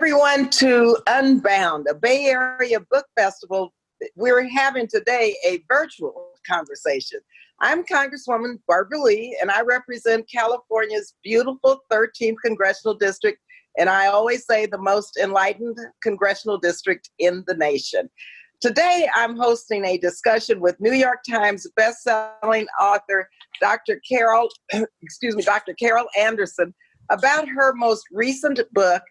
everyone to Unbound, a Bay Area book festival. We're having today a virtual conversation. I'm Congresswoman Barbara Lee, and I represent California's beautiful 13th Congressional District, and I always say the most enlightened congressional district in the nation. Today, I'm hosting a discussion with New York Times best-selling author, Dr. Carol Anderson, about her most recent book,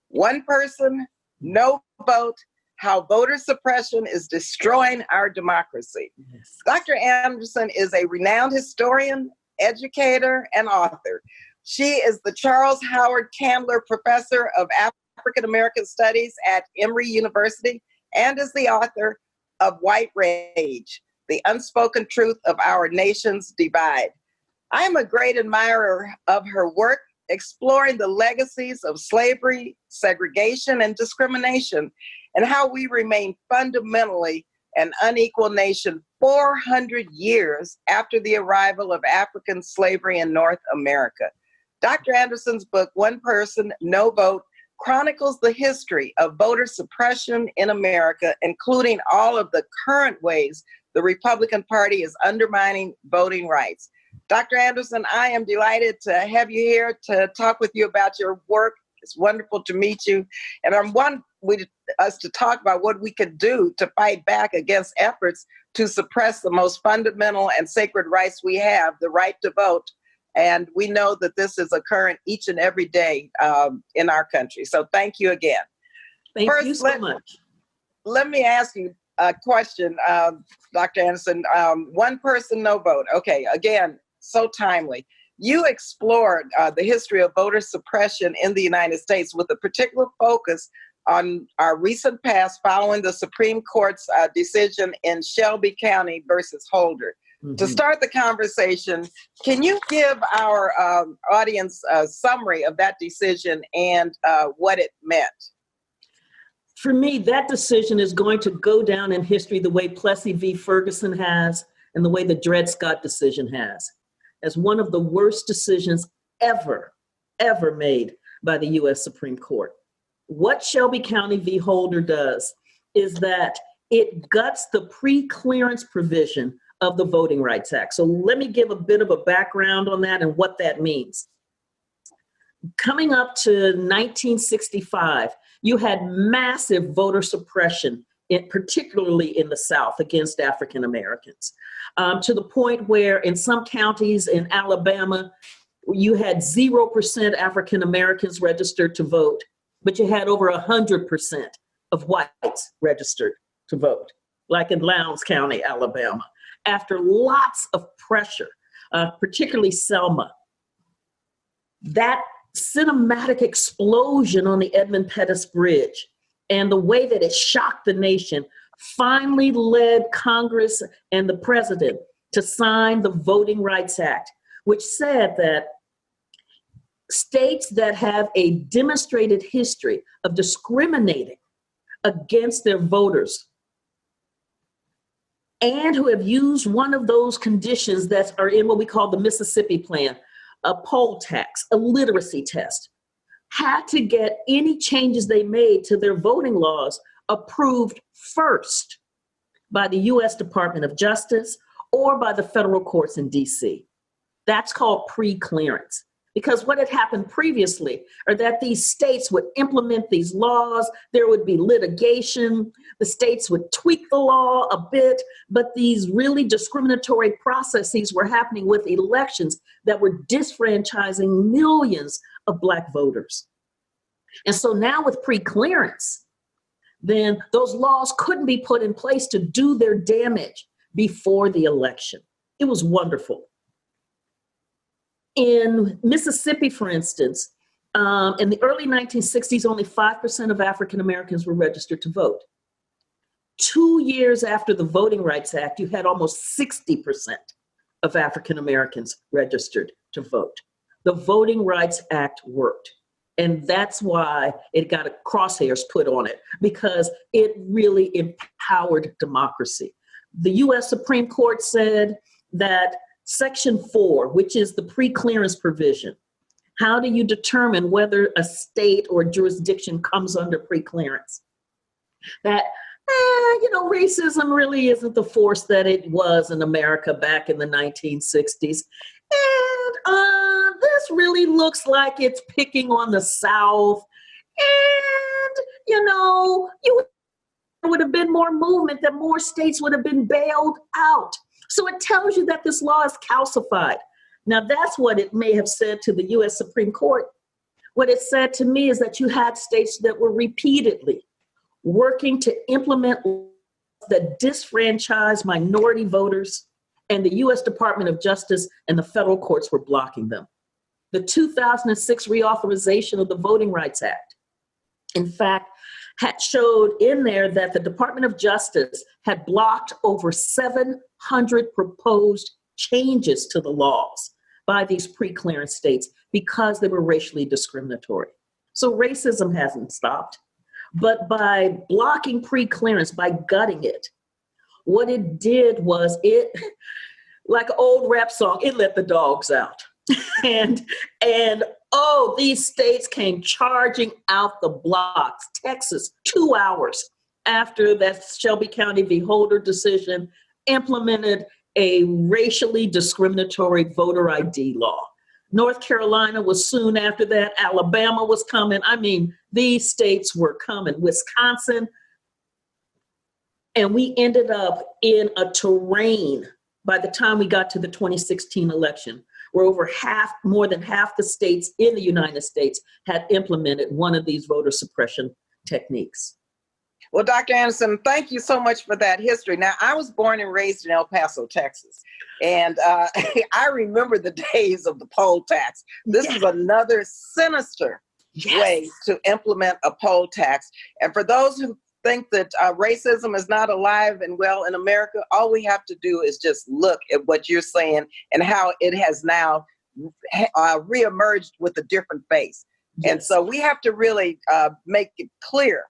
One Person, No Vote, How Voter Suppression is Destroying Our Democracy. Yes. Dr. Anderson is a renowned historian, educator, and author. She is the Charles Howard Candler Professor of African American Studies at Emory University and is the author of White Rage, The Unspoken Truth of Our Nation's Divide. I am a great admirer of her work, exploring the legacies of slavery, segregation, and discrimination, and how we remain fundamentally an unequal nation 400 years after the arrival of African slavery in North America. Dr. Anderson's book, One Person, No Vote, chronicles the history of voter suppression in America, including all of the current ways the Republican Party is undermining voting rights. Dr. Anderson, I am delighted to have you here to talk with you about your work. It's wonderful to meet you. And I want us to talk about what we could do to fight back against efforts to suppress the most fundamental and sacred rights we have, the right to vote. And we know that this is occurring each and every day in our country. So thank you again. Thank you so much. Let me ask you a question, Dr. Anderson. One person, no vote. Okay, again, so timely. You explored the history of voter suppression in the United States with a particular focus on our recent past following the Supreme Court's decision in Shelby County versus Holder. Mm-hmm. To start the conversation, can you give our audience a summary of that decision and what it meant? For me, that decision is going to go down in history the way Plessy v. Ferguson has and the way the Dred Scott decision has, as one of the worst decisions ever made by the U.S. Supreme Court. What Shelby County v. Holder does is that it guts the pre-clearance provision of the Voting Rights Act. So let me give a bit of a background on that and what that means. Coming up to 1965, you had massive voter suppression, particularly in the South, against African Americans, to the point where in some counties in Alabama, you had 0% African Americans registered to vote, but you had over 100% of whites registered to vote, like in Lowndes County, Alabama. After lots of pressure, particularly Selma, that cinematic explosion on the Edmund Pettus Bridge and the way that it shocked the nation finally led Congress and the president to sign the Voting Rights Act, which said that states that have a demonstrated history of discriminating against their voters and who have used one of those conditions that are in what we call the Mississippi Plan, a poll tax, a literacy test, had to get any changes they made to their voting laws approved first by the U.S. Department of Justice or by the federal courts in D.C. That's called pre-clearance. Because what had happened previously are that these states would implement these laws, there would be litigation, the states would tweak the law a bit, but these really discriminatory processes were happening with elections that were disfranchising millions of Black voters. And so now with pre-clearance, then those laws couldn't be put in place to do their damage before the election. It was wonderful. In Mississippi, for instance, in the early 1960s, only 5% of African Americans were registered to vote. 2 years after the Voting Rights Act, you had almost 60% of African Americans registered to vote. The Voting Rights Act worked. And that's why it got a crosshairs put on it, because it really empowered democracy. The US Supreme Court said that Section 4, which is the pre-clearance provision, How do you determine whether a state or jurisdiction comes under preclearance? That, racism really isn't the force that it was in America back in the 1960s. And this really looks like it's picking on the South. And, there would have been more movement, that more states would have been bailed out. So it tells you that this law is calcified. Now, that's what it may have said to the U.S. Supreme Court. What it said to me is that you had states that were repeatedly working to implement laws that disfranchise minority voters, and the U.S. Department of Justice and the federal courts were blocking them. The 2006 reauthorization of the Voting Rights Act, in fact, had showed in there that the Department of Justice had blocked over 700 proposed changes to the laws by these preclearance states because they were racially discriminatory. So racism hasn't stopped, but by blocking preclearance, by gutting it, what it did was like an old rap song, it let the dogs out. and these states came charging out the blocks. Texas, 2 hours after that Shelby County v. Holder decision, implemented a racially discriminatory voter ID law. North Carolina was soon after that. Alabama was coming. I mean, these states were coming. Wisconsin. And we ended up in a terrain by the time we got to the 2016 election, where more than half the states in the United States had implemented one of these voter suppression techniques. Well, Dr. Anderson, thank you so much for that history. Now, I was born and raised in El Paso, Texas, and I remember the days of the poll tax. This is another sinister way to implement a poll tax. And for those who think that racism is not alive and well in America, all we have to do is just look at what you're saying and how it has now reemerged with a different face. Yes. And so we have to really make it clear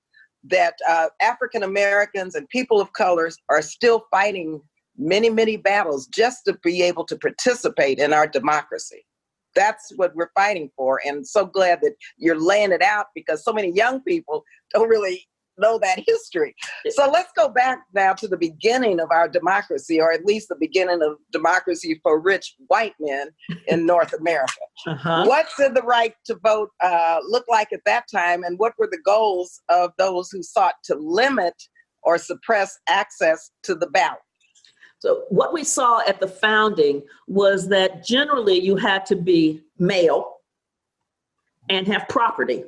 that African Americans and people of colors are still fighting many, many battles just to be able to participate in our democracy. That's what we're fighting for. And so glad that you're laying it out, because so many young people don't really know that history. So let's go back now to the beginning of our democracy, or at least the beginning of democracy for rich white men in North America. What did the right to vote look like at that time, and what were the goals of those who sought to limit or suppress access to the ballot? So what we saw at the founding was that generally you had to be male and have property,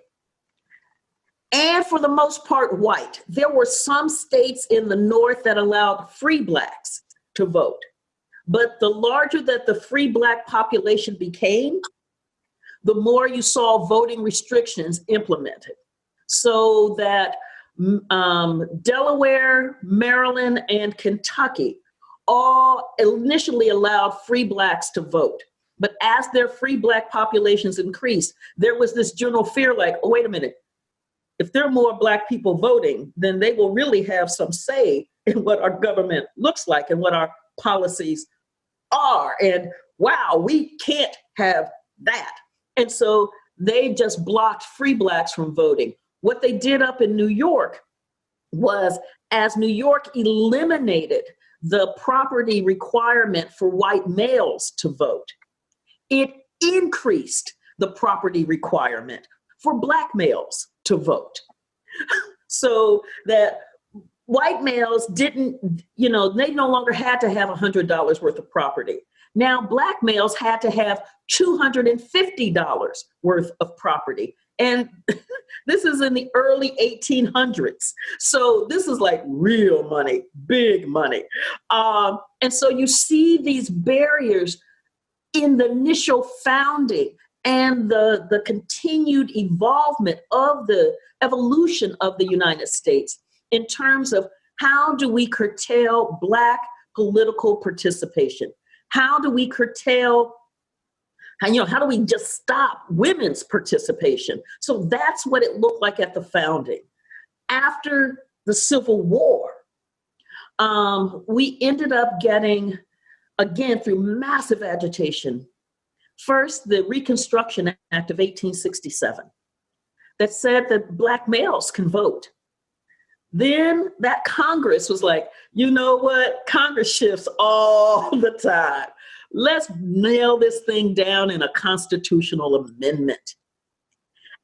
and for the most part, white. There were some states in the North that allowed free Blacks to vote. But the larger that the free Black population became, the more you saw voting restrictions implemented. So that Delaware, Maryland, and Kentucky all initially allowed free Blacks to vote. But as their free Black populations increased, there was this general fear like, oh, wait a minute. If there are more Black people voting, then they will really have some say in what our government looks like and what our policies are. And wow, we can't have that. And so they just blocked free Blacks from voting. What they did up in New York was, as New York eliminated the property requirement for white males to vote, it increased the property requirement for Black males to vote. So that white males didn't, they no longer had to have $100 worth of property. Now Black males had to have $250 worth of property. And this is in the early 1800s. So this is like real money, big money. And so you see these barriers in the initial founding and the continued evolvement of the evolution of the United States in terms of how do we curtail Black political participation? How do we curtail, how do we just stop women's participation? So that's what it looked like at the founding. After the Civil War, we ended up getting, again, through massive agitation, First, the Reconstruction Act of 1867 that said that Black males can vote. Then that Congress was like, you know what? Congress shifts all the time. Let's nail this thing down in a constitutional amendment.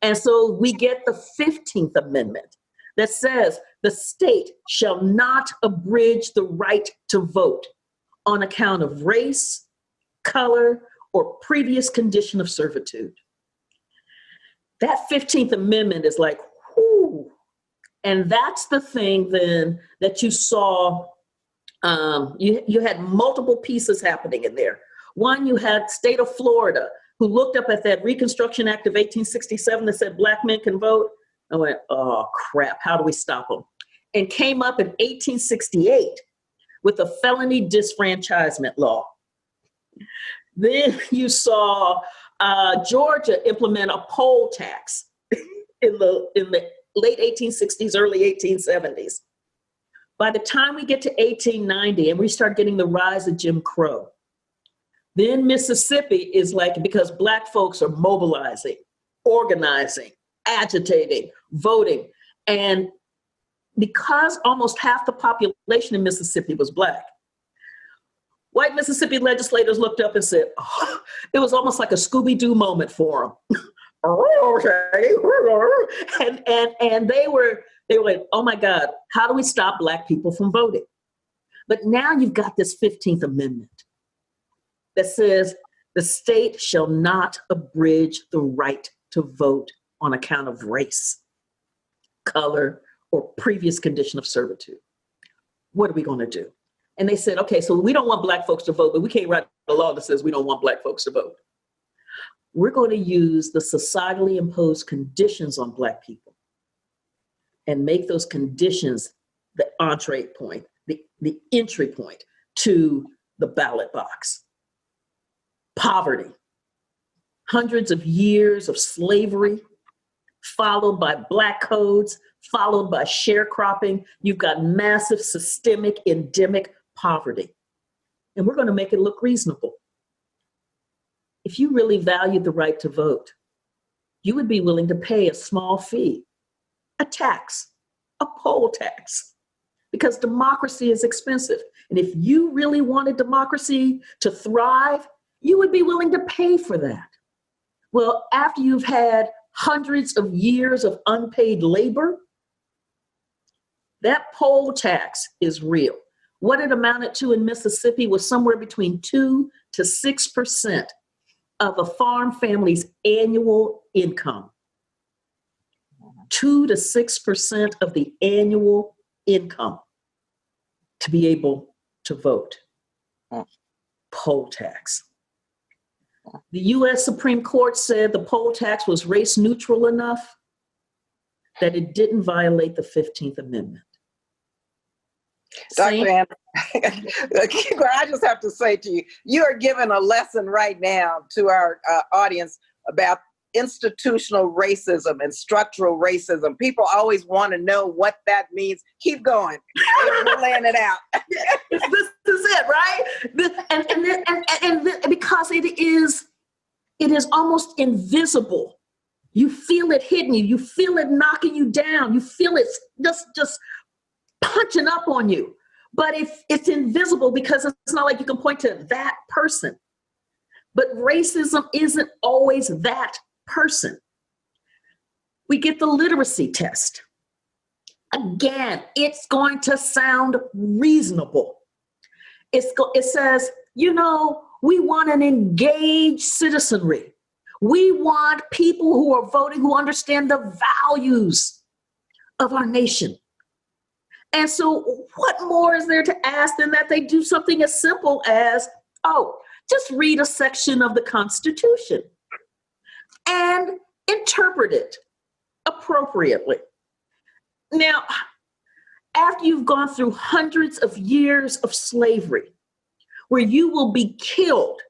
And so we get the 15th Amendment that says the state shall not abridge the right to vote on account of race, color, or previous condition of servitude. That 15th Amendment is like, whoo. And that's the thing then that you saw, you had multiple pieces happening in there. One, you had state of Florida, who looked up at that Reconstruction Act of 1867 that said Black men can vote. I went, oh crap, how do we stop them? And came up in 1868 with the felony disfranchisement law. Then you saw Georgia implement a poll tax in the late 1860s, early 1870s. By the time we get to 1890 and we start getting the rise of Jim Crow, then Mississippi is like, because Black folks are mobilizing, organizing, agitating, voting. And because almost half the population in Mississippi was Black, white Mississippi legislators looked up and said, oh, it was almost like a Scooby-Doo moment for them. and they were like, oh my God, how do we stop Black people from voting? But now you've got this 15th Amendment that says the state shall not abridge the right to vote on account of race, color, or previous condition of servitude. What are we going to do? And they said, okay, so we don't want Black folks to vote, but we can't write a law that says we don't want Black folks to vote. We're going to use the societally imposed conditions on Black people and make those conditions the entree point, the entry point to the ballot box. Poverty, hundreds of years of slavery, followed by Black codes, followed by sharecropping. You've got massive systemic endemic poverty. And we're going to make it look reasonable. If you really valued the right to vote, you would be willing to pay a small fee, a tax, a poll tax, because democracy is expensive. And if you really wanted democracy to thrive, you would be willing to pay for that. Well, after you've had hundreds of years of unpaid labor, that poll tax is real. What it amounted to in Mississippi was somewhere between 2 to 6% of a farm family's annual income. 2 to 6% of the annual income to be able to vote. Poll tax. The US Supreme Court said the poll tax was race neutral enough that it didn't violate the 15th Amendment. Dr. Anderson, I just have to say to you, you are giving a lesson right now to our audience about institutional racism and structural racism. People always want to know what that means. Keep going. We're laying it out. This is it, right? And because it is almost invisible. You feel it hitting you. You feel it knocking you down. You feel it just punching up on you. But it's invisible because it's not like you can point to that person. But racism isn't always that person. We get the literacy test. Again, it's going to sound reasonable. It says, we want an engaged citizenry. We want people who are voting who understand the values of our nation. And so what more is there to ask than that they do something as simple as, just read a section of the Constitution and interpret it appropriately. Now, after you've gone through hundreds of years of slavery, where you will be killed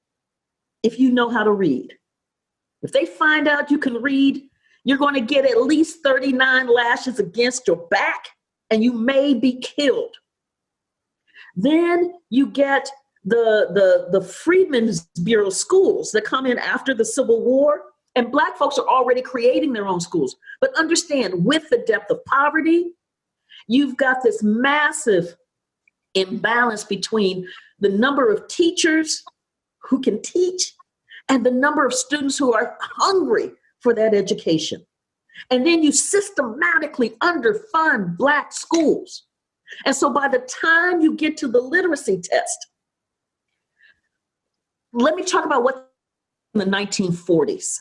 if you know how to read. If they find out you can read, you're going to get at least 39 lashes against your back, and you may be killed. Then you get the Freedmen's Bureau schools that come in after the Civil War, and Black folks are already creating their own schools. But understand, with the depth of poverty, you've got this massive imbalance between the number of teachers who can teach and the number of students who are hungry for that education. And then you systematically underfund Black schools. And so by the time you get to the literacy test, let me talk about what in the 1940s.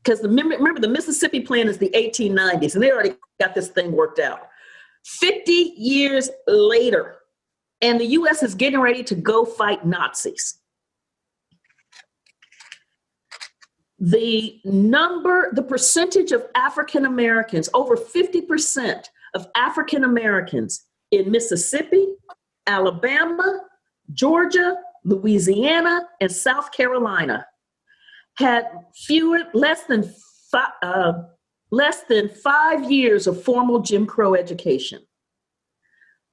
Because remember, the Mississippi Plan is the 1890s, and they already got this thing worked out. 50 years later, and the U.S. is getting ready to go fight Nazis. The percentage of African Americans, over 50% of African Americans in Mississippi, Alabama, Georgia, Louisiana, and South Carolina had less than 5 years of formal Jim Crow education.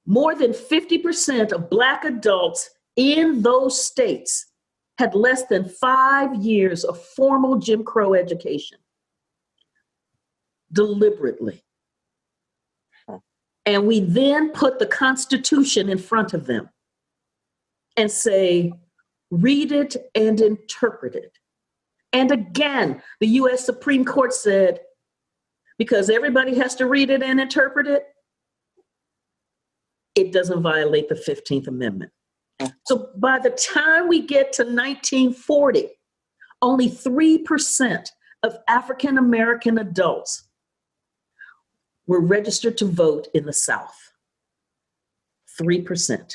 More than 50% of Black adults in those states had less than 5 years of formal Jim Crow education. Deliberately. And we then put the Constitution in front of them and say, read it and interpret it. And again, the US Supreme Court said, because everybody has to read it and interpret it, it doesn't violate the 15th Amendment. So by the time we get to 1940, only 3% of African American adults were registered to vote in the South. 3%.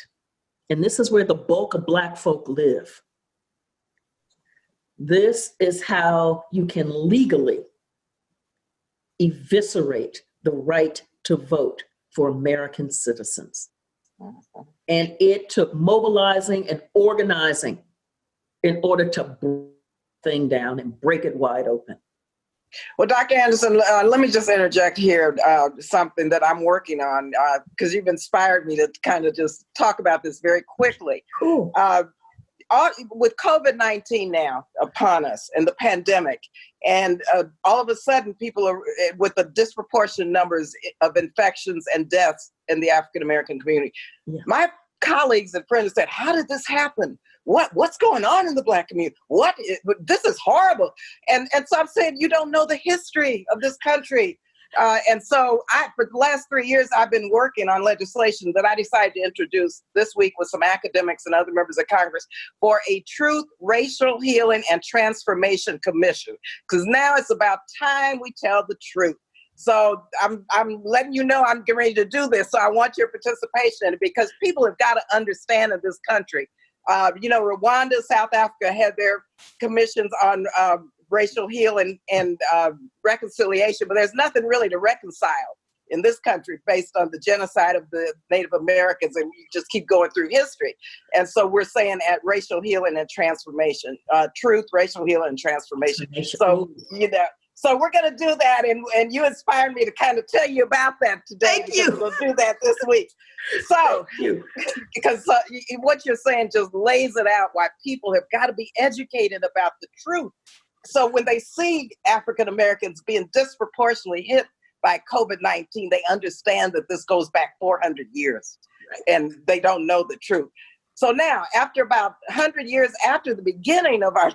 And this is where the bulk of Black folk live. This is how you can legally eviscerate the right to vote for American citizens. And it took mobilizing and organizing in order to break the thing down and break it wide open. Well, Dr. Anderson, let me just interject here something that I'm working on, because you've inspired me to kind of just talk about this very quickly. Cool. With COVID-19 now upon us and the pandemic, and all of a sudden people are with the disproportionate numbers of infections and deaths in the African-American community. Yeah. My colleagues and friends said, how did this happen? What's going on in the Black community? This is horrible. And so I'm saying, you don't know the history of this country. And so for the last 3 years, I've been working on legislation that I decided to introduce this week with some academics and other members of Congress for a Truth, Racial Healing, and Transformation Commission. Because now it's about time we tell the truth. So I'm letting you know I'm getting ready to do this. So I want your participation in it, because people have got to understand in this country. Rwanda, South Africa had their commissions on racial healing and reconciliation, but there's nothing really to reconcile in this country based on the genocide of the Native Americans, and you just keep going through history. And so we're saying at racial healing and transformation, truth, racial healing, and transformation. So we're going to do that, and you inspired me to kind of tell you about that today. Thank you. We'll do that this week. So, because what you're saying just lays it out why people have got to be educated about the truth. So when they see African Americans being disproportionately hit by COVID-19, they understand that this goes back 400 years, and they don't know the truth. So now, after about 100 years after the beginning of our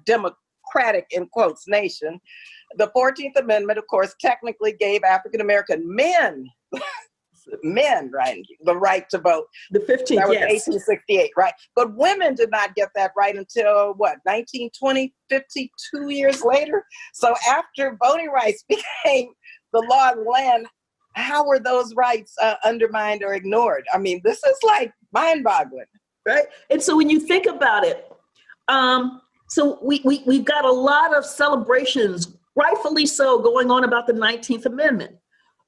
democratic, in quotes, nation, the 14th Amendment, of course, technically gave African American men, right, the right to vote. The 15th, that was yes. 1868, right? But women did not get that right until, 1920, 52 years later? So after voting rights became the law of the land, how were those rights undermined or ignored? I mean, this is like mind-boggling, right? And so when you think about it, so we've got a lot of celebrations, rightfully so, going on about the 19th Amendment.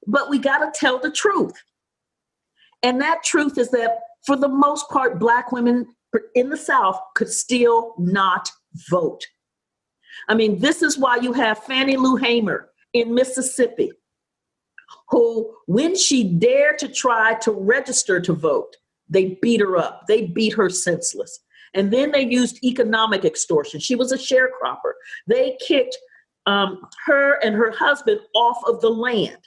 But we got to tell the truth. And that truth is that, for the most part, Black women in the South could still not vote. I mean, this is why you have Fannie Lou Hamer in Mississippi, who, when she dared to try to register to vote, They beat her up. They beat her senseless. And then they used economic extortion. She was a sharecropper. They kicked her and her husband off of the land.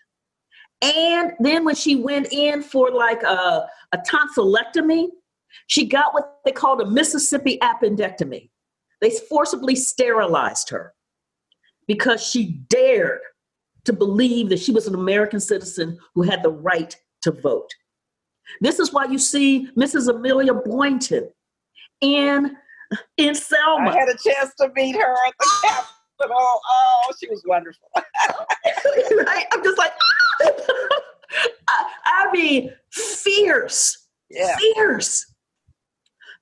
And then when she went in for like a tonsillectomy, she got what they called a Mississippi appendectomy. They forcibly sterilized her because she dared to believe that she was an American citizen who had the right to vote. This is why you see Mrs. Amelia Boynton in Selma. I had a chance to meet her at the Capitol. Oh, she was wonderful. Right? I'm just like, I mean, fierce, fierce.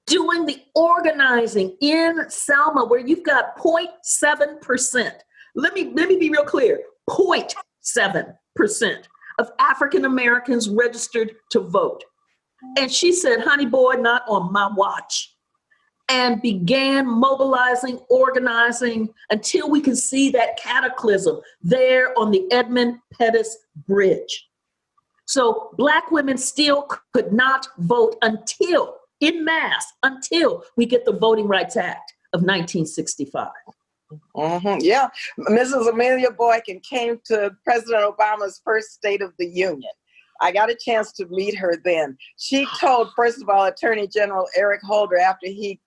Doing the organizing in Selma where you've got 0.7%. Let me be real clear. 0.7% of African Americans registered to vote. And she said, honey boy, not on my watch. And began mobilizing, organizing until we can see that cataclysm there on the Edmund Pettus Bridge. So Black women still could not vote until, en masse, until we get the Voting Rights Act of 1965. Mm-hmm. Yeah, Mrs. Amelia Boykin came to President Obama's first State of the Union. I got a chance to meet her then. She told, first of all, Attorney General Eric Holder, after he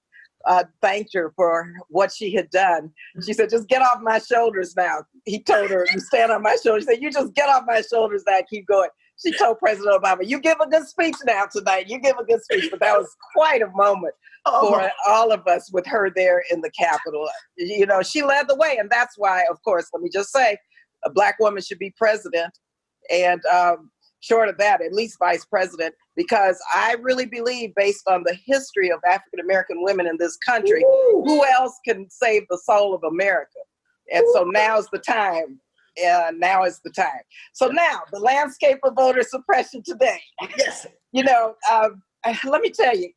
thanked her for what she had done, she said, just get off my shoulders now. He told her, you stand on my shoulders. She said, you just get off my shoulders now, keep going. She told President Obama, you give a good speech now tonight. You give a good speech. But that was quite a moment for all of us with her there in the Capitol. You know, she led the way. And that's why, of course, let me just say, a Black woman should be president. And short of that, at least vice president, because I really believe, based on the history of African-American women in this country, who else can save the soul of America? And so now's the time. Now is the time. So now, the landscape of voter suppression today. Yes. You know, let me tell you,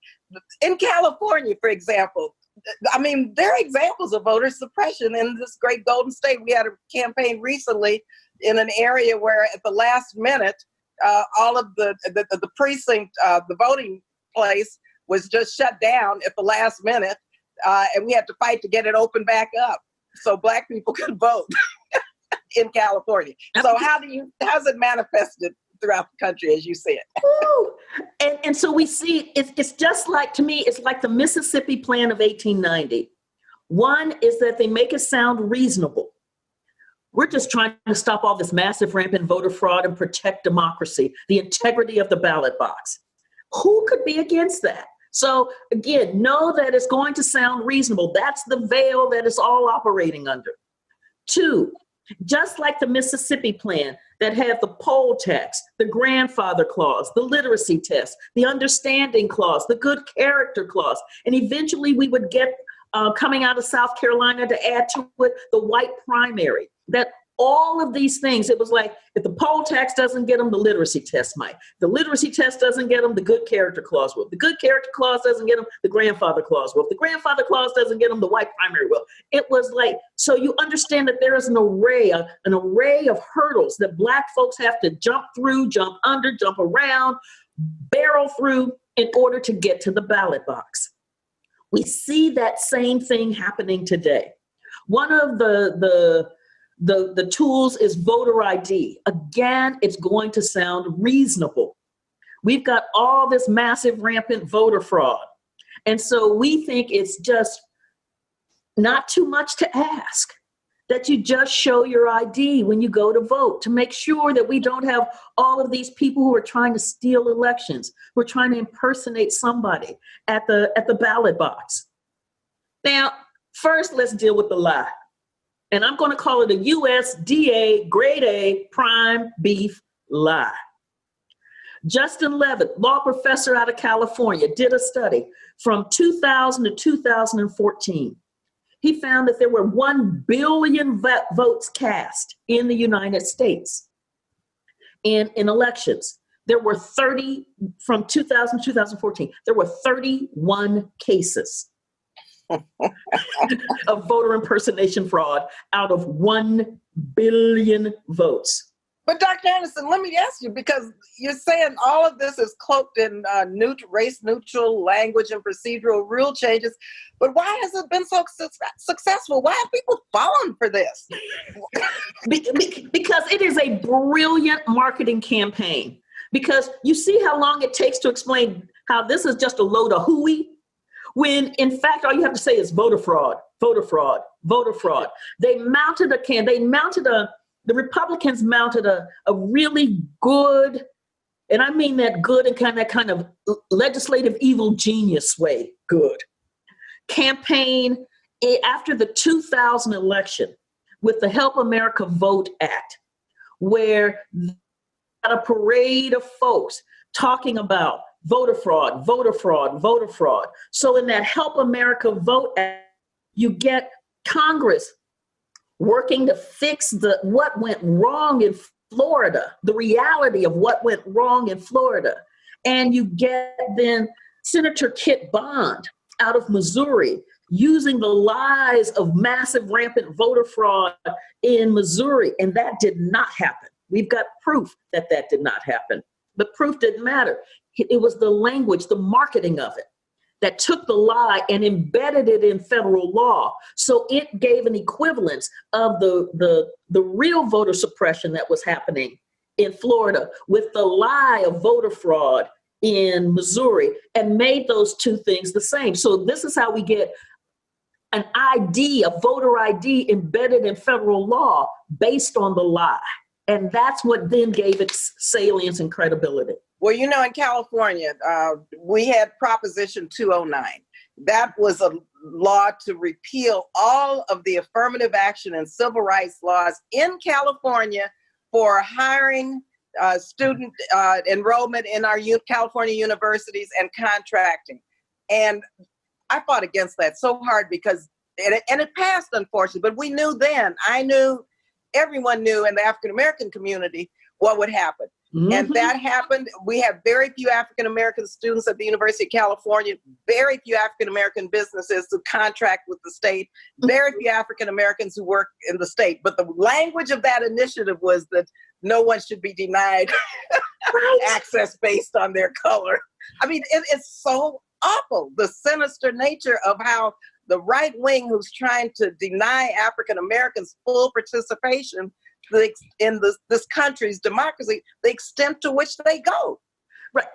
in California, for example, I mean, there are examples of voter suppression in this great Golden State. We had a campaign recently in an area where at the last minute, all of the precinct, the voting place was just shut down at the last minute, and we had to fight to get it opened back up so Black people could vote in California. So how's it manifested throughout the country, as you said? And so we see it's just like, to me, it's like the Mississippi Plan of 1890. One is that they make it sound reasonable. We're just trying to stop all this massive rampant voter fraud and protect democracy, the integrity of the ballot box. Who could be against that? So again, know that it's going to sound reasonable. That's the veil that it's all operating under. Two, just like the Mississippi Plan that had the poll tax, the grandfather clause, the literacy test, the understanding clause, the good character clause, and eventually we would get coming out of South Carolina to add to it the white primary. That all of these things, it was like, if the poll tax doesn't get them, the literacy test might. The literacy test doesn't get them, the good character clause will. The good character clause doesn't get them, the grandfather clause will. If the grandfather clause doesn't get them, the white primary will. It was like, so you understand that there is an array of hurdles that Black folks have to jump through, jump under, jump around, barrel through in order to get to the ballot box. We see that same thing happening today. One of the tools is voter ID. Again, it's going to sound reasonable. We've got all this massive rampant voter fraud. And so we think it's just not too much to ask that you just show your ID when you go to vote to make sure that we don't have all of these people who are trying to steal elections, who are trying to impersonate somebody at the ballot box. Now, first, let's deal with the lie. And I'm going to call it a USDA grade A prime beef lie. Justin Levitt, law professor out of California, did a study from 2000 to 2014. He found that there were 1 billion votes cast in the United States in elections. There were 30, from 2000 to 2014, there were 31 cases of voter impersonation fraud out of 1 billion votes. But Dr. Anderson, let me ask you, because you're saying all of this is cloaked in race-neutral language and procedural rule changes, but why has it been so successful? Why have people fallen for this? Because it is a brilliant marketing campaign. Because you see how long it takes to explain how this is just a load of hooey, when in fact all you have to say is voter fraud, voter fraud, voter fraud. The Republicans mounted a really good, and I mean that good in that kind of legislative evil genius way, good, campaign after the 2000 election with the Help America Vote Act, where a parade of folks talking about voter fraud, voter fraud, voter fraud. So in that Help America Vote Act, you get Congress working to fix what went wrong in Florida, the reality of what went wrong in Florida. And you get then Senator Kit Bond out of Missouri using the lies of massive rampant voter fraud in Missouri. And that did not happen. We've got proof that did not happen. But proof didn't matter. It was the language, the marketing of it, that took the lie and embedded it in federal law. So it gave an equivalence of the real voter suppression that was happening in Florida with the lie of voter fraud in Missouri, and made those two things the same. So this is how we get an ID, a voter ID embedded in federal law based on the lie. And that's what then gave it salience and credibility. Well, in California, we had Proposition 209. That was a law to repeal all of the affirmative action and civil rights laws in California for hiring student enrollment in our California universities and contracting. And I fought against that so hard because, and it passed, unfortunately, but we knew then, everyone knew in the African-American community what would happen. Mm-hmm. And that happened. We have very few African-American students at the University of California, very few African-American businesses who contract with the state, very few African-Americans who work in the state. But the language of that initiative was that no one should be denied access based on their color. I mean, it's so awful, the sinister nature of how the right wing, who's trying to deny African Americans full participation in this country's democracy, the extent to which they go. Right.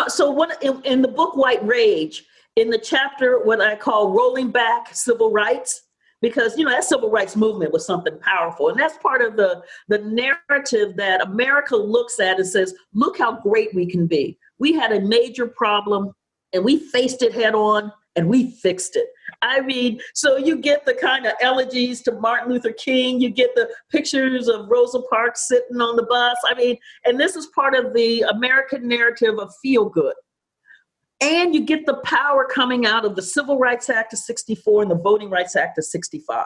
So in the book White Rage, in the chapter what I call Rolling Back Civil Rights, because that civil rights movement was something powerful, and that's part of the narrative that America looks at and says, look how great we can be. We had a major problem and we faced it head on and we fixed it. I mean, so you get the kind of elegies to Martin Luther King, you get the pictures of Rosa Parks sitting on the bus. I mean, and this is part of the American narrative of feel good. And you get the power coming out of the Civil Rights Act of 64 and the Voting Rights Act of 65.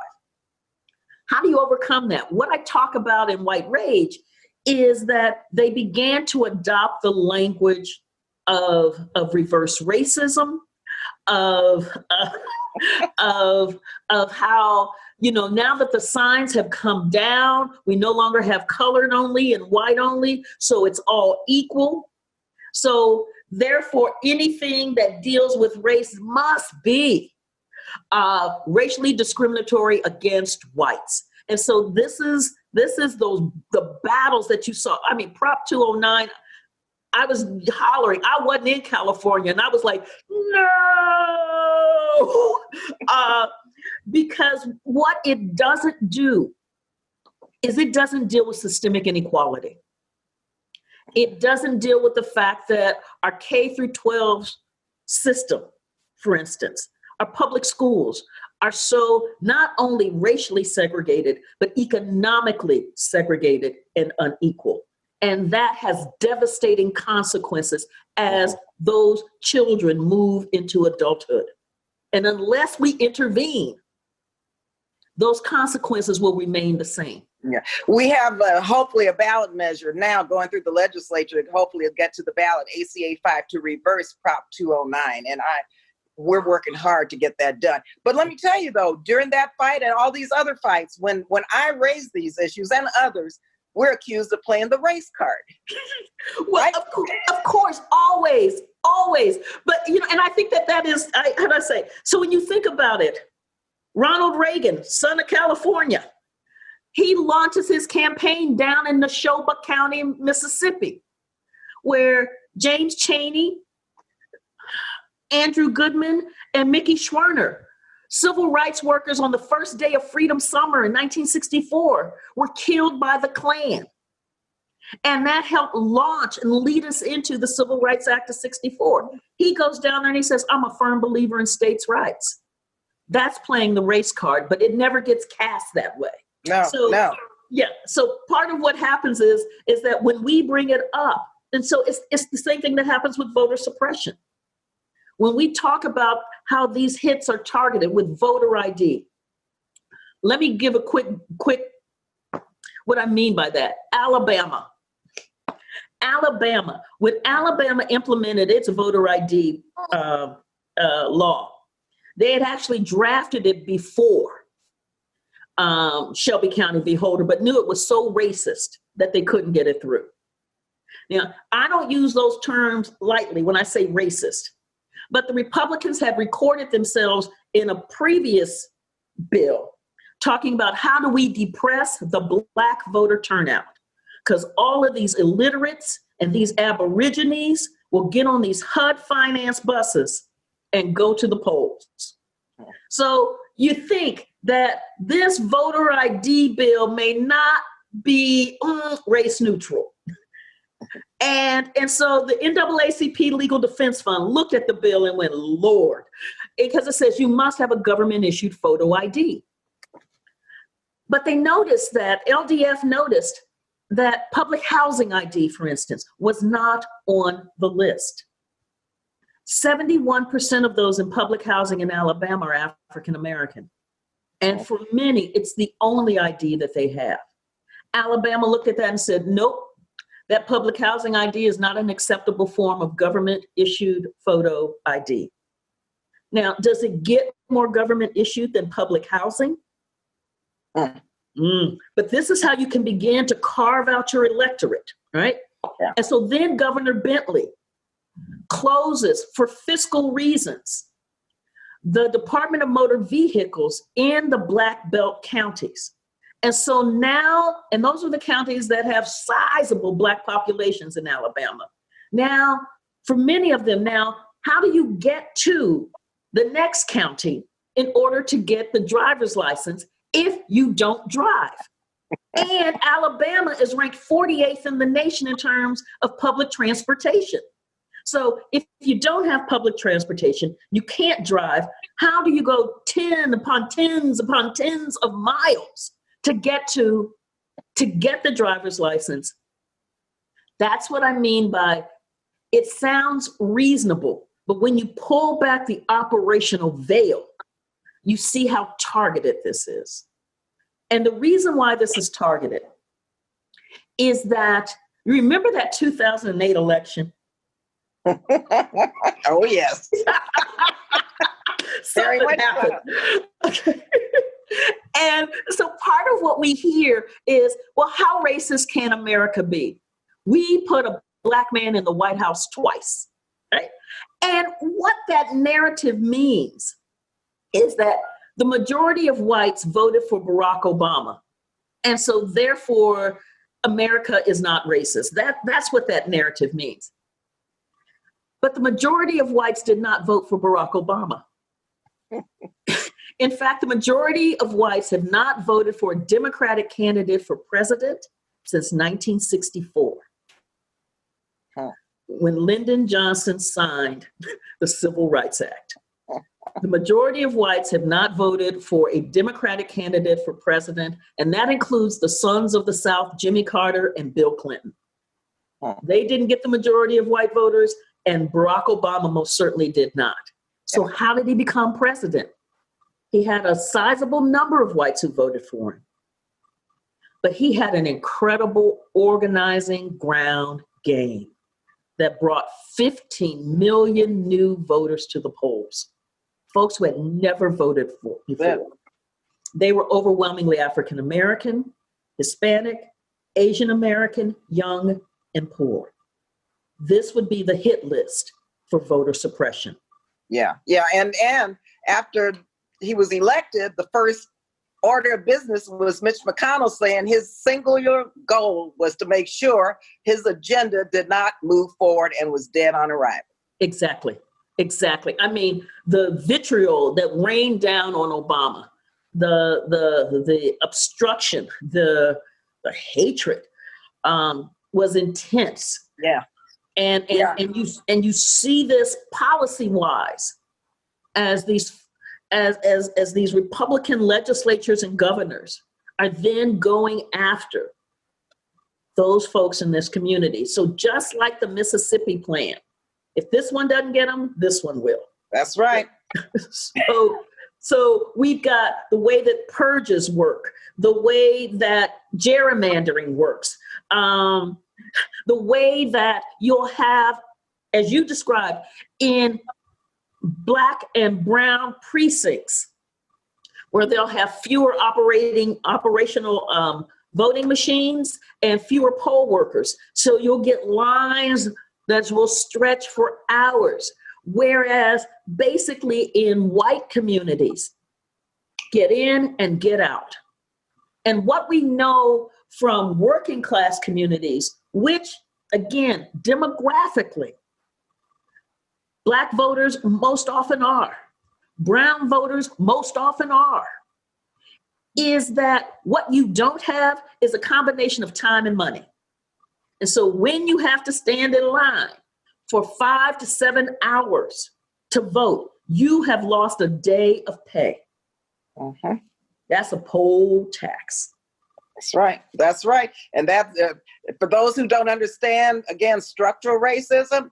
How do you overcome that? What I talk about in White Rage is that they began to adopt the language of reverse racism, of how, now that the signs have come down, we no longer have colored only and white only, so it's all equal. So therefore, anything that deals with race must be racially discriminatory against whites. And so this is the battles that you saw. I mean, Prop 209, I was hollering. I wasn't in California, and I was like, no, because what it doesn't do is it doesn't deal with systemic inequality. It doesn't deal with the fact that our K through 12 system, for instance, our public schools are so not only racially segregated, but economically segregated and unequal. And that has devastating consequences as those children move into adulthood. And unless we intervene, those consequences will remain the same. Yeah, we have hopefully a ballot measure now going through the legislature. Hopefully it'll get to the ballot, ACA 5, to reverse Prop 209. And we're working hard to get that done. But let me tell you, though, during that fight and all these other fights, when I raised these issues and others, we're accused of playing the race card. Well, right? Of course, always. But, and I think that is, how do I say? So when you think about it, Ronald Reagan, son of California, he launches his campaign down in Neshoba County, Mississippi, where James Chaney, Andrew Goodman, and Mickey Schwerner, civil rights workers on the first day of Freedom Summer in 1964, were killed by the Klan. And that helped launch and lead us into the Civil Rights Act of 64. He goes down there and he says, I'm a firm believer in states' rights. That's playing the race card, but it never gets cast that way. No. Yeah. So part of what happens is that when we bring it up, and so it's the same thing that happens with voter suppression. When we talk about how these hits are targeted with voter ID, let me give a quick what I mean by that. Alabama, when Alabama implemented its voter ID law, they had actually drafted it before Shelby County v. Holder, but knew it was so racist that they couldn't get it through. Now, I don't use those terms lightly when I say racist, but the Republicans had recorded themselves in a previous bill talking about how do we depress the Black voter turnout, because all of these illiterates and these aborigines will get on these HUD-financed buses and go to the polls. So you think that this voter ID bill may not be race neutral. And so the NAACP Legal Defense Fund looked at the bill and went, Lord, because it says you must have a government-issued photo ID. But they noticed that, LDF noticed that public housing ID, for instance, was not on the list. 71% of those in public housing in Alabama are African American. And for many, it's the only ID that they have. Alabama looked at that and said, nope, that public housing ID is not an acceptable form of government-issued photo ID. Now, does it get more government-issued than public housing? But this is how you can begin to carve out your electorate, right? Yeah. And so then Governor Bentley closes, for fiscal reasons, the Department of Motor Vehicles in the Black Belt counties. And so now, and those are the counties that have sizable Black populations in Alabama. Now, for many of them now, how do you get to the next county in order to get the driver's license if you don't drive? And Alabama is ranked 48th in the nation in terms of public transportation. So if you don't have public transportation, you can't drive. How do you go 10 upon tens of miles to get the driver's license? That's what I mean by it sounds reasonable, but when you pull back the operational veil, you see how targeted this is. And the reason why this is targeted is that, you remember that 2008 election? Oh, yes. Something happened. Okay. And so part of what we hear is, well, how racist can America be? We put a Black man in the White House twice, right? And what that narrative means is that the majority of whites voted for Barack Obama. And so therefore, America is not racist. That's what that narrative means. But the majority of whites did not vote for Barack Obama. In fact, the majority of whites have not voted for a Democratic candidate for president since 1964, when Lyndon Johnson signed the Civil Rights Act. The majority of whites have not voted for a Democratic candidate for president, and that includes the sons of the South, Jimmy Carter and Bill Clinton. They didn't get the majority of white voters, and Barack Obama most certainly did not. So how did he become president? He had a sizable number of whites who voted for him, but he had an incredible organizing ground game that brought 15 million new voters to the polls. Folks who had never voted for before. They were overwhelmingly African American, Hispanic, Asian American, young, and poor. This would be the hit list for voter suppression. Yeah. And after he was elected, the first order of business was Mitch McConnell saying his singular goal was to make sure his agenda did not move forward and was dead on arrival. Exactly. I mean, the vitriol that rained down on Obama, the obstruction, the hatred was intense. Yeah. And you see this policy-wise as these Republican legislatures and governors are then going after those folks in this community. So just like the Mississippi plan, if this one doesn't get them, this one will. That's right. So we've got the way that purges work, the way that gerrymandering works, the way that you'll have, as you described, in Black and brown precincts, where they'll have fewer operational voting machines and fewer poll workers. So you'll get lines that will stretch for hours. Whereas basically in white communities, get in and get out. And what we know from working class communities, which again, demographically, Black voters most often are, brown voters most often are, is that what you don't have is a combination of time and money. And so when you have to stand in line for 5 to 7 hours to vote, you have lost a day of pay. Mm-hmm. That's a poll tax. That's right. And that, for those who don't understand, again, structural racism,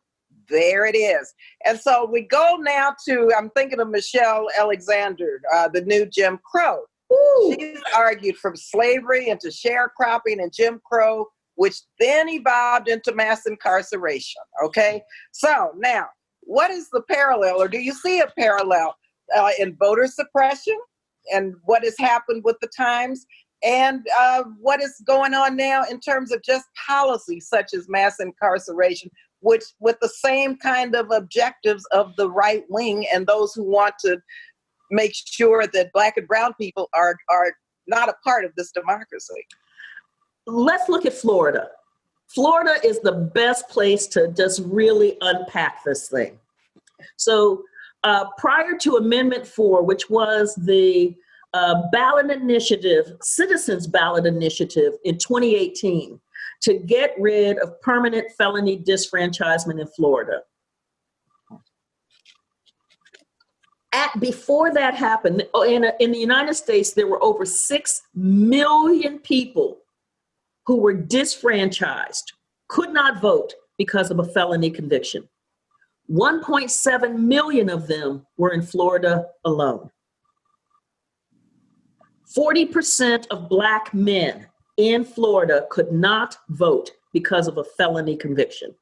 there it is. And so we go now to, I'm thinking of Michelle Alexander, the new Jim Crow. Ooh. She's argued from slavery into sharecropping and Jim Crow, which then evolved into mass incarceration. Okay. So now, what is the parallel, or do you see a parallel in voter suppression and what has happened with the times? And what is going on now in terms of just policy, such as mass incarceration, which with the same kind of objectives of the right wing and those who want to make sure that Black and brown people are not a part of this democracy? Let's look at Florida. Florida is the best place to just really unpack this thing. So prior to Amendment 4, which was the ballot initiative, citizens ballot initiative in 2018 to get rid of permanent felony disfranchisement in Florida. Before that happened, in the United States, there were over 6 million people who were disfranchised, could not vote because of a felony conviction. 1.7 million of them were in Florida alone. 40% of Black men in Florida could not vote because of a felony conviction.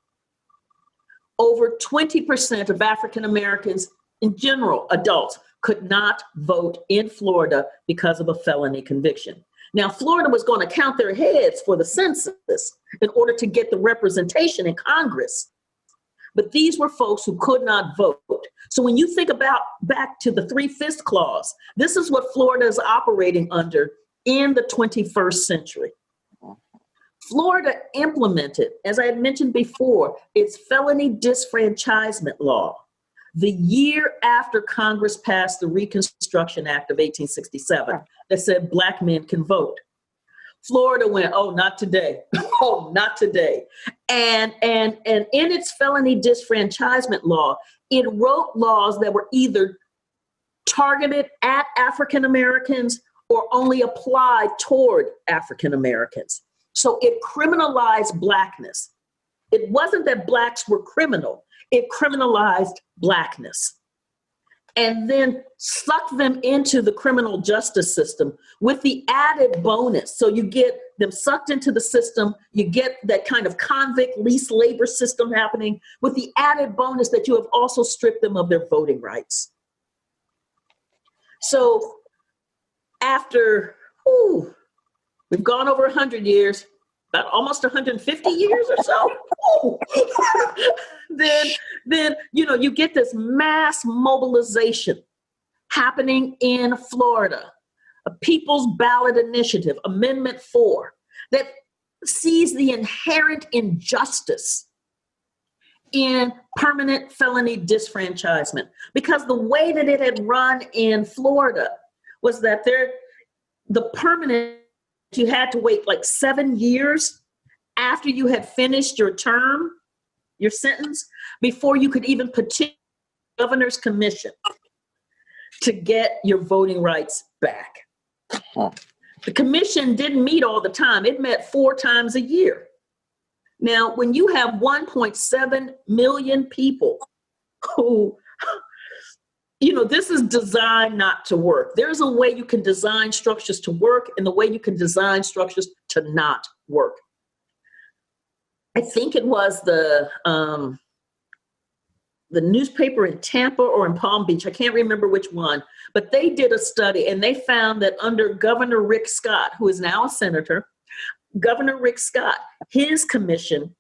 Over 20% of African Americans in general, adults, could not vote in Florida because of a felony conviction. Now, Florida was going to count their heads for the census in order to get the representation in Congress. But these were folks who could not vote. So when you think about back to the 3/5 clause, this is what Florida is operating under in the 21st century. Florida implemented, as I had mentioned before, its felony disfranchisement law the year after Congress passed the Reconstruction Act of 1867 that said Black men can vote. Florida went, oh, not today. Oh, not today. And in its felony disfranchisement law, it wrote laws that were either targeted at African Americans or only applied toward African Americans. So it criminalized Blackness. It wasn't that Blacks were criminal. It criminalized Blackness and then sucked them into the criminal justice system with the added bonus. So you get them sucked into the system, you get that kind of convict lease labor system happening with the added bonus that you have also stripped them of their voting rights. So after, we've gone over 100 years, about almost 150 years or so, then you get this mass mobilization happening in Florida, a People's Ballot Initiative, Amendment 4, that sees the inherent injustice in permanent felony disfranchisement. Because the way that it had run in Florida was that the permanent, you had to wait like 7 years after you had finished your term, your sentence, before you could even petition the governor's commission to get your voting rights back. The commission didn't meet all the time. It met 4 times a year. Now, when you have 1.7 million people who, this is designed not to work. There's a way you can design structures to work and the way you can design structures to not work. I think it was the newspaper in Tampa or in Palm Beach, I can't remember which one, but they did a study and they found that under Governor Rick Scott, who is now a senator, Governor Rick Scott, his commission,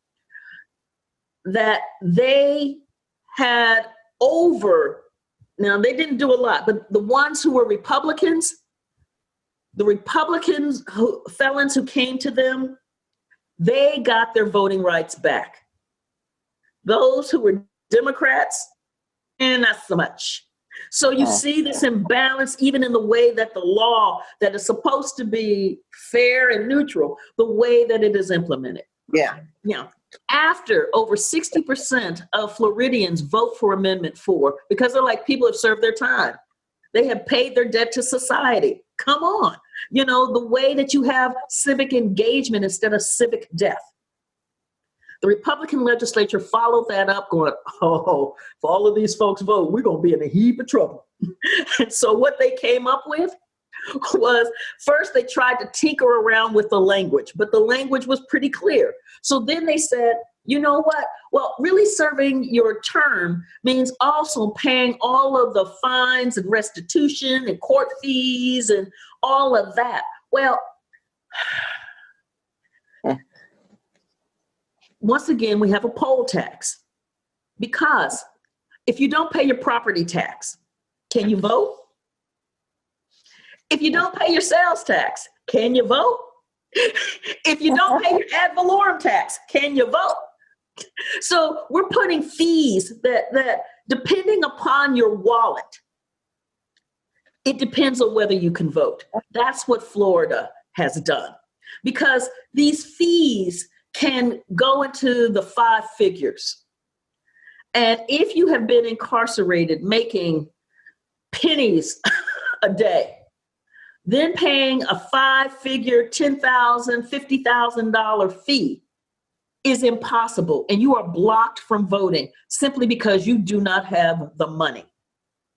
that they had now they didn't do a lot, but the ones who were Republicans, felons who came to them, they got their voting rights back. Those who were Democrats, and not so much. So you see this imbalance even in the way that the law that is supposed to be fair and neutral, the way that it is implemented. Yeah. After over 60% of Floridians vote for Amendment 4, because they're like, people have served their time. They have paid their debt to society. Come on. The way that you have civic engagement instead of civic death. The Republican legislature followed that up going, if all of these folks vote, we're going to be in a heap of trouble. And so what they came up with was, first they tried to tinker around with the language, but the language was pretty clear. So then they said, you know what? Well, really serving your term means also paying all of the fines and restitution and court fees and all of that. Well, once again, we have a poll tax, because if you don't pay your property tax, can you vote? If you don't pay your sales tax, can you vote? If you don't pay your ad valorem tax, can you vote? So we're putting fees that depending upon your wallet, it depends on whether you can vote. That's what Florida has done, because these fees can go into the 5 figures. And if you have been incarcerated making pennies a day, then paying a 5-figure, $10,000, $50,000 fee is impossible. And you are blocked from voting simply because you do not have the money.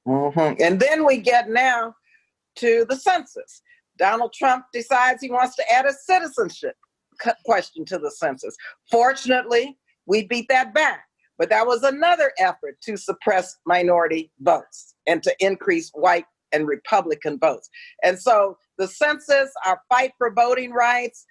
Mm-hmm. And then we get now to the census. Donald Trump decides he wants to add a citizenship question to the census. Fortunately, we beat that back, but that was another effort to suppress minority votes and to increase white and Republican votes. And so the census, our fight for voting rights,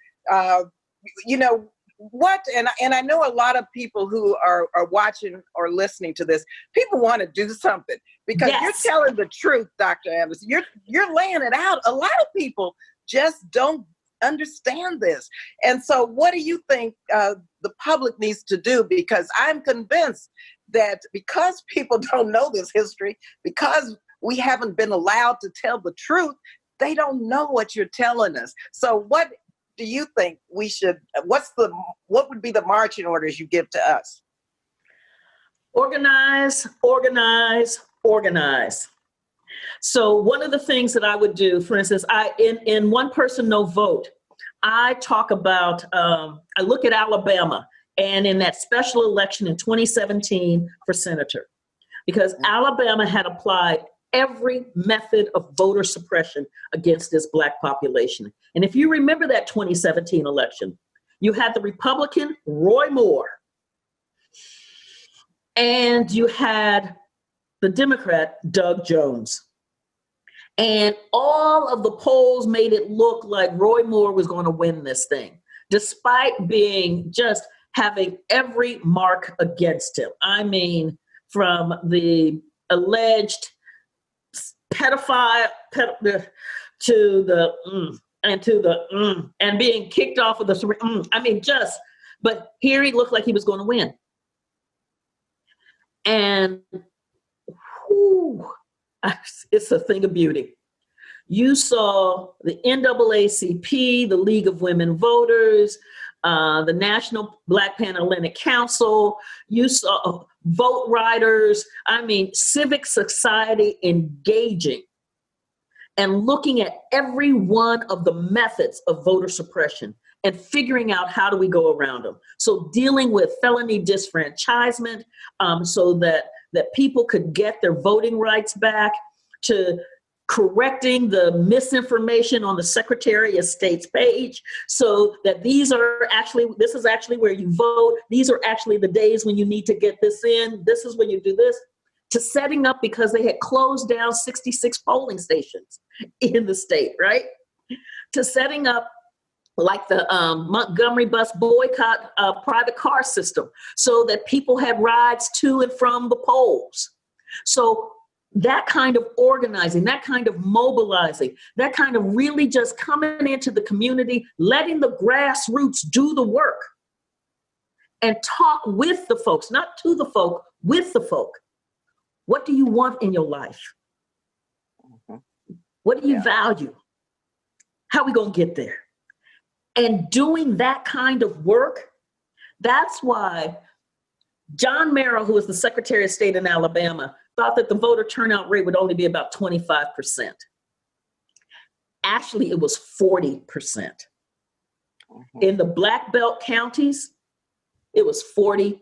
what, and I know a lot of people who are watching or listening to this, people want to do something because You're telling the truth, Dr. Anderson. You're laying it out. A lot of people just don't understand this. And so what do you think the public needs to do? Because I'm convinced that because people don't know this history, because we haven't been allowed to tell the truth, they don't know what you're telling us. So what do you think we should, what would be the marching orders you give to us? Organize, organize, organize. So one of the things that I would do, for instance, in One Person, No Vote, I talk about, I look at Alabama and in that special election in 2017 for senator, because Alabama had applied every method of voter suppression against this Black population. And if you remember that 2017 election, you had the Republican Roy Moore and you had the Democrat Doug Jones. And all of the polls made it look like Roy Moore was going to win this thing. despite being just having every mark against him. I mean, from the alleged pedophile and being kicked off of the but here he looked like he was going to win. And it's a thing of beauty. You saw the NAACP, the League of Women Voters, the National Black Panhellenic Council. You saw vote riders. I mean, civic society engaging and looking at every one of the methods of voter suppression and figuring out how do we go around them. So dealing with felony disenfranchisement so that people could get their voting rights back, to correcting the misinformation on the Secretary of State's page so that this is actually where you vote. These are actually the days when you need to get this in. This is when you do this. To setting up, because they had closed down 66 polling stations in the state, right? To setting up like the Montgomery bus boycott private car system so that people had rides to and from the polls. So that kind of organizing, that kind of mobilizing, that kind of really just coming into the community, letting the grassroots do the work and talk with the folks, not to the folk, with the folk. What do you want in your life? What do you value? How are we going to get there? And doing that kind of work, that's why John Merrill, who was the Secretary of State in Alabama, thought that the voter turnout rate would only be about 25%. Actually, it was 40%. In the Black Belt counties, it was 45%.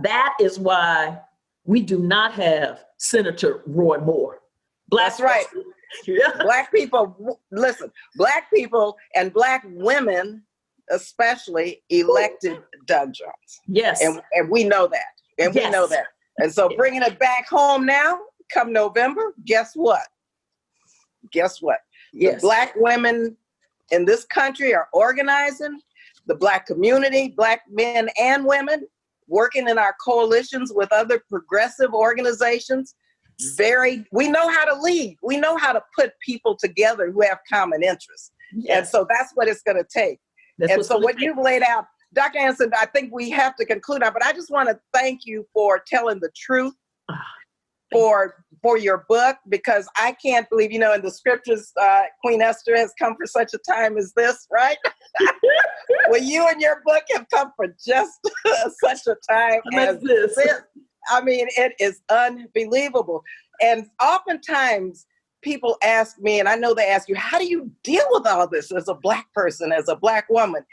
That is why we do not have Senator Roy Moore. That's right. Yeah. Black people, listen, Black people and Black women especially elected Doug Jones. Yes. And we know that. And we know that. And so bringing it back home now, come November, guess what? Yes. The Black women in this country are organizing, the Black community, Black men and women, working in our coalitions with other progressive organizations. We know how to lead. We know how to put people together who have common interests. Yes. And so that's what it's going to take. And so what you've laid out, Dr. Anderson, I think we have to conclude now, but I just want to thank you for telling the truth, for your book, because I can't believe, in the scriptures, Queen Esther has come for such a time as this, right? Well, you and your book have come for just such a time as this. I mean, it is unbelievable. And oftentimes people ask me, and I know they ask you, how do you deal with all this as a Black person, as a Black woman?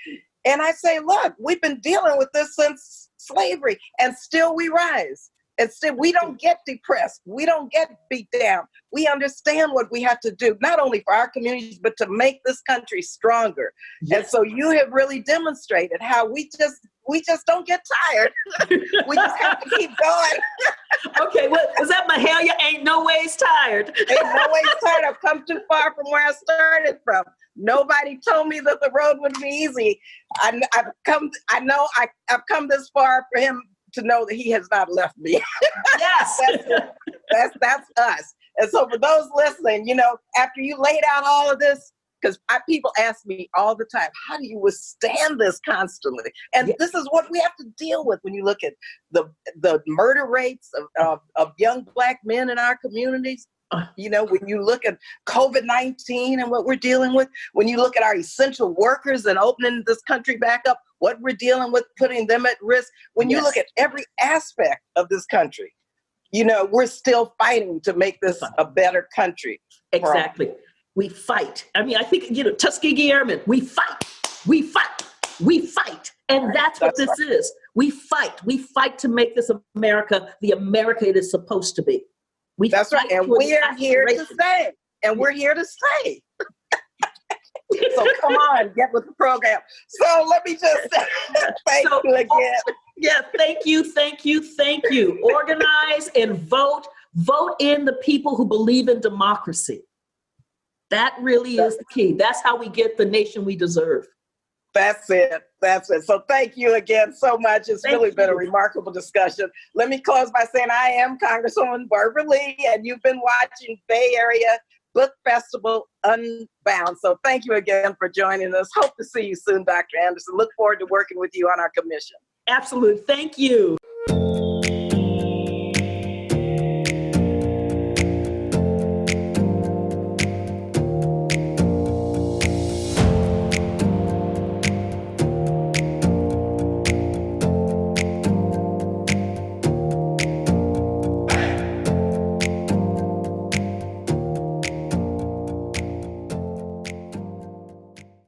And I say, look, we've been dealing with this since slavery, and still we rise. And still we don't get depressed. We don't get beat down. We understand what we have to do, not only for our communities, but to make this country stronger. Yes. And so you have really demonstrated how we just don't get tired. We just have to keep going. Okay, well, is that Mahalia? Ain't no ways tired. Ain't no ways tired. I've come too far from where I started from. Nobody told me that the road would be easy. I've come this far for him to know that he has not left me. Yes. that's us. And so for those listening, after you laid out all of this, because people ask me all the time, how do you withstand this constantly? And this is what we have to deal with when you look at the murder rates of young Black men in our communities. When you look at COVID-19 and what we're dealing with, when you look at our essential workers and opening this country back up, what we're dealing with, putting them at risk. When you look at every aspect of this country, we're still fighting to make this a better country. Exactly. We fight. I mean, I think, Tuskegee Airmen, we fight. And that's what this is. We fight to make this America the America it is supposed to be. That's right. And we are here to stay. And we're here to stay. So come on, get with the program. So let me just say thank you again. Yeah, thank you. Organize and vote. Vote in the people who believe in democracy. That really is the key. That's how we get the nation we deserve. That's it. That's it. So thank you again so much. It's really been a remarkable discussion. Let me close by saying I am Congresswoman Barbara Lee, and you've been watching Bay Area Book Festival Unbound. So thank you again for joining us. Hope to see you soon, Dr. Anderson. Look forward to working with you on our commission. Absolutely. Thank you.